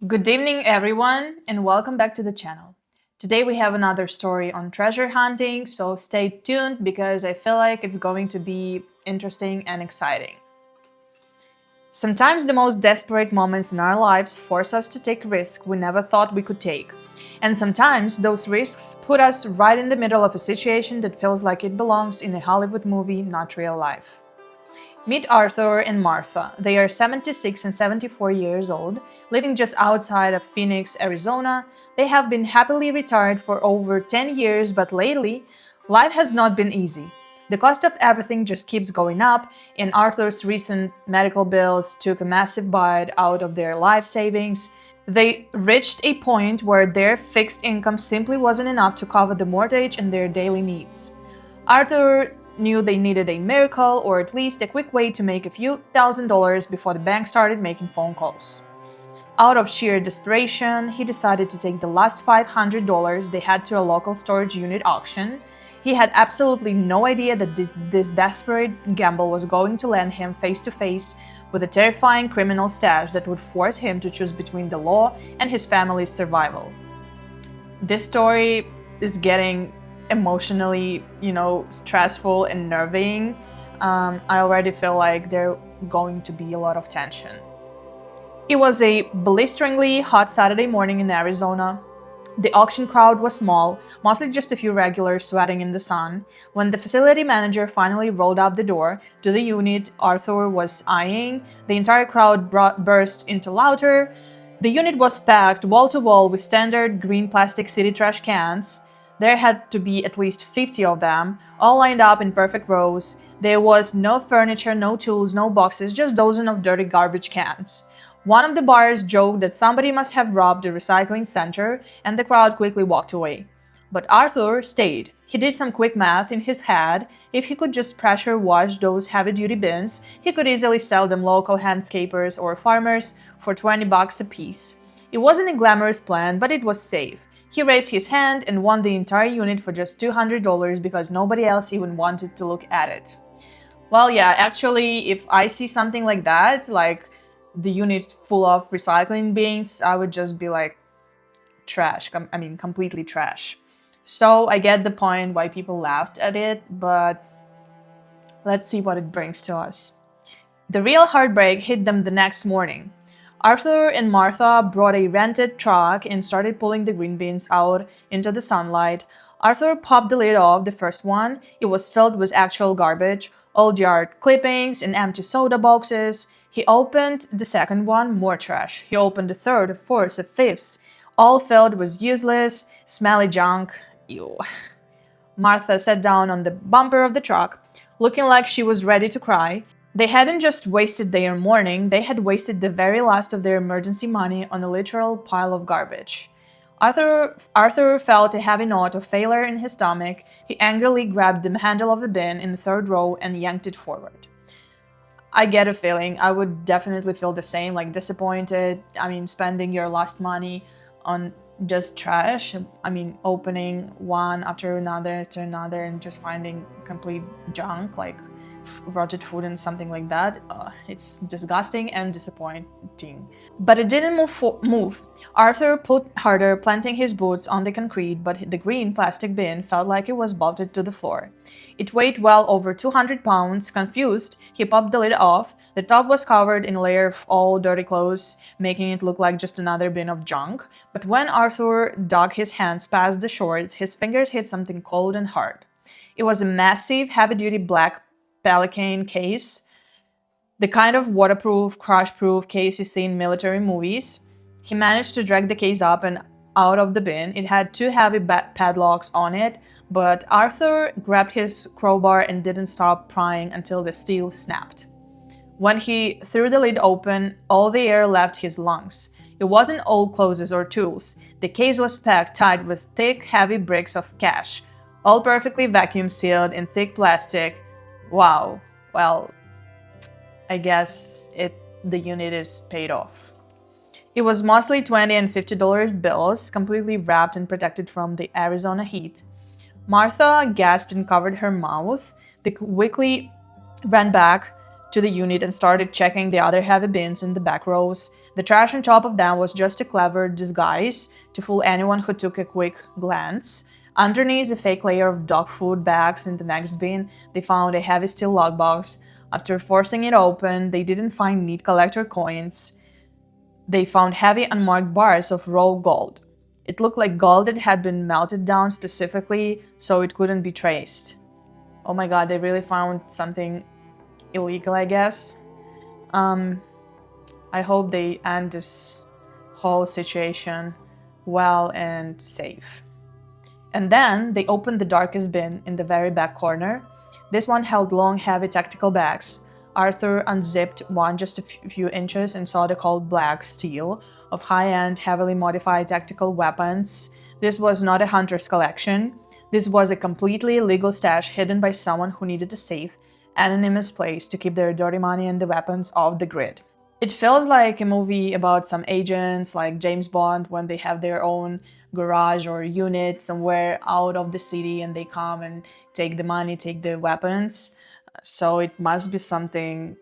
Good evening, everyone, and welcome back to the channel. Today we have another story on treasure hunting, so stay tuned because I feel like it's going to be interesting and exciting. Sometimes the most desperate moments in our lives force us to take risks we never thought we could take. And sometimes those risks put us right in the middle of a situation that feels like it belongs in a Hollywood movie, not real life. Meet Arthur and Martha. They are 76 and 74 years old, living just outside of Phoenix, Arizona. They have been happily retired for over 10 years, but lately, life has not been easy. The cost of everything just keeps going up, and Arthur's recent medical bills took a massive bite out of their life savings. They reached a point where their fixed income simply wasn't enough to cover the mortgage and their daily needs. Arthur knew they needed a miracle or at least a quick way to make a few $1,000s before the bank started making phone calls. Out of sheer desperation, he decided to take the last $500 they had to a local storage unit auction. He had absolutely no idea that this desperate gamble was going to land him face to face with a terrifying criminal stash that would force him to choose between the law and his family's survival. This story is getting emotionally, stressful and nerving. I already feel like there's going to be a lot of tension. It was a blisteringly hot Saturday morning in Arizona. The auction crowd was small, mostly just a few regulars sweating in the sun. When the facility manager finally rolled out the door to the unit Arthur was eyeing, the entire crowd burst into laughter. The unit was packed wall to wall with standard green plastic city trash cans. There had to be at least 50 of them, all lined up in perfect rows. There was no furniture, no tools, no boxes, just dozens of dirty garbage cans. One of the buyers joked that somebody must have robbed the recycling center, and the crowd quickly walked away. But Arthur stayed. He did some quick math in his head. If he could just pressure wash those heavy-duty bins, he could easily sell them local landscapers or farmers for $20 a piece. It wasn't a glamorous plan, but it was safe. He raised his hand and won the entire unit for just $200 because nobody else even wanted to look at it. Well, yeah, actually, if I see something like that, like the unit full of recycling bins, I would just be like, trash. Completely trash. So I get the point why people laughed at it, but let's see what it brings to us. The real heartbreak hit them the next morning. Arthur and Martha brought a rented truck and started pulling the green beans out into the sunlight. Arthur popped the lid off the first one. It was filled with actual garbage, old yard clippings and empty soda boxes. He opened the second one, more trash. He opened the third, a fourth, a fifth, all filled with useless, smelly junk. Ew. Martha sat down on the bumper of the truck, looking like she was ready to cry. They hadn't just wasted their morning, they had wasted the very last of their emergency money on a literal pile of garbage. Arthur felt a heavy knot of failure in his stomach. He angrily grabbed the handle of the bin in the third row and yanked it forward. I get a feeling. I would definitely feel the same, like disappointed. Spending your last money on just trash. Opening one after another and just finding complete junk, like rotted food and something like that. It's disgusting and disappointing. But it didn't move. Arthur put harder, planting his boots on the concrete, but the green plastic bin felt like it was bolted to the floor. It weighed well over 200 pounds. Confused, he popped the lid off. The top was covered in a layer of old dirty clothes, making it look like just another bin of junk. But when Arthur dug his hands past the shorts, his fingers hit something cold and hard. It was a massive, heavy-duty black Pelican case, the kind of waterproof, crash-proof case you see in military movies. He managed to drag the case up and out of the bin. It had two heavy padlocks on it, but Arthur grabbed his crowbar and didn't stop prying until the steel snapped. When he threw the lid open, all the air left his lungs. It wasn't old clothes or tools. The case was packed tight with thick, heavy bricks of cash, all perfectly vacuum sealed in thick plastic. Wow, well, I guess the unit is paid off. It was mostly $20 and $50 bills, completely wrapped and protected from the Arizona heat. Martha gasped and covered her mouth. They quickly ran back to the unit and started checking the other heavy bins in the back rows. The trash on top of them was just a clever disguise to fool anyone who took a quick glance. Underneath a fake layer of dog food bags in the next bin, they found a heavy steel lockbox. After forcing it open, they didn't find neat collector coins. They found heavy unmarked bars of raw gold. It looked like gold that had been melted down specifically so it couldn't be traced. Oh my god, they really found something illegal, I guess. I hope they end this whole situation well and safe. And then they opened the darkest bin in the very back corner. This one held long, heavy tactical bags. Arthur unzipped one just a few inches and saw the cold black steel of high-end, heavily modified tactical weapons. This was not a hunter's collection. This was a completely illegal stash hidden by someone who needed a safe, anonymous place to keep their dirty money and the weapons off the grid. It feels like a movie about some agents like James Bond when they have their own garage or unit somewhere out of the city and they come and take the money, take the weapons. So it must be something.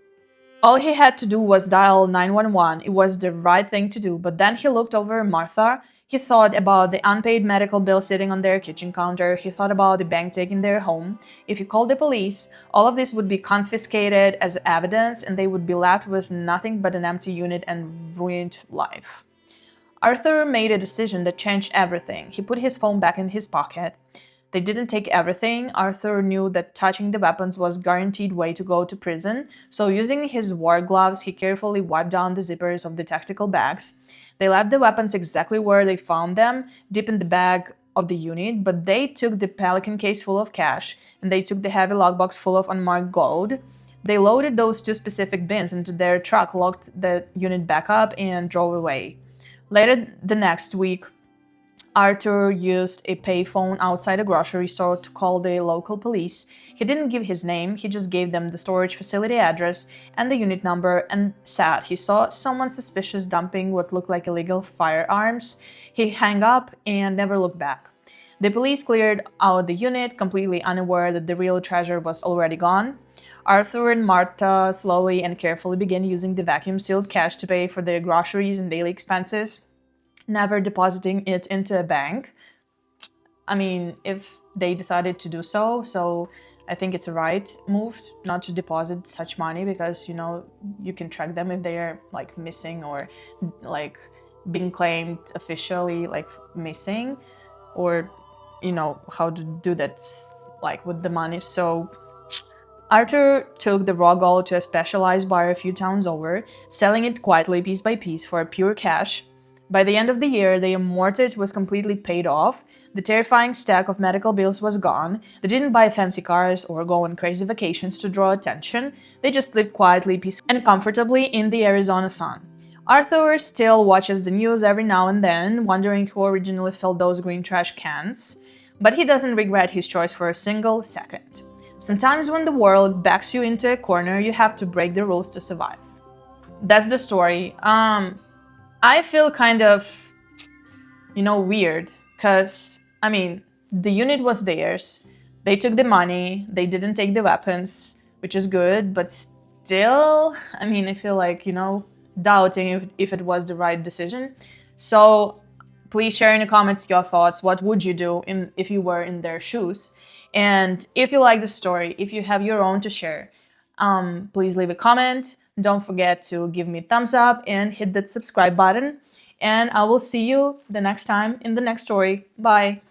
All he had to do was dial 911. It was the right thing to do, but then he looked over at Martha. He thought about the unpaid medical bill sitting on their kitchen counter. He thought about the bank taking their home. If he called the police, all of this would be confiscated as evidence and they would be left with nothing but an empty unit and ruined life. Arthur made a decision that changed everything. He put his phone back in his pocket. They didn't take everything. Arthur knew that touching the weapons was a guaranteed way to go to prison, so using his war gloves, he carefully wiped down the zippers of the tactical bags. They left the weapons exactly where they found them, deep in the bag of the unit, but they took the Pelican case full of cash, and they took the heavy lockbox full of unmarked gold. They loaded those two specific bins into their truck, locked the unit back up, and drove away. Later the next week, Arthur used a payphone outside a grocery store to call the local police. He didn't give his name, he just gave them the storage facility address and the unit number and said he saw someone suspicious dumping what looked like illegal firearms. He hung up and never looked back. The police cleared out the unit, completely unaware that the real treasure was already gone. Arthur and Martha slowly and carefully began using the vacuum-sealed cash to pay for their groceries and daily expenses, never depositing it into a bank. I mean, if they decided to do so I think it's a right move not to deposit such money because, you can track them if they are like missing or like being claimed officially like missing, or how to do that like with the money. So Arthur took the raw gold to a specialized bar a few towns over, selling it quietly piece by piece for pure cash. By the end of the year, their mortgage was completely paid off, the terrifying stack of medical bills was gone, they didn't buy fancy cars or go on crazy vacations to draw attention, they just lived quietly, peacefully, and comfortably in the Arizona sun. Arthur still watches the news every now and then, wondering who originally filled those green trash cans, but he doesn't regret his choice for a single second. Sometimes when the world backs you into a corner, you have to break the rules to survive. That's the story. I feel kind of, weird, because, the unit was theirs. They took the money, they didn't take the weapons, which is good, but still, I feel like, doubting if it was the right decision. So please share in the comments your thoughts. What would you do if you were in their shoes? And if you like the story, if you have your own to share, please leave a comment. Don't forget to give me a thumbs up and hit that subscribe button. And I will see you the next time in the next story. Bye.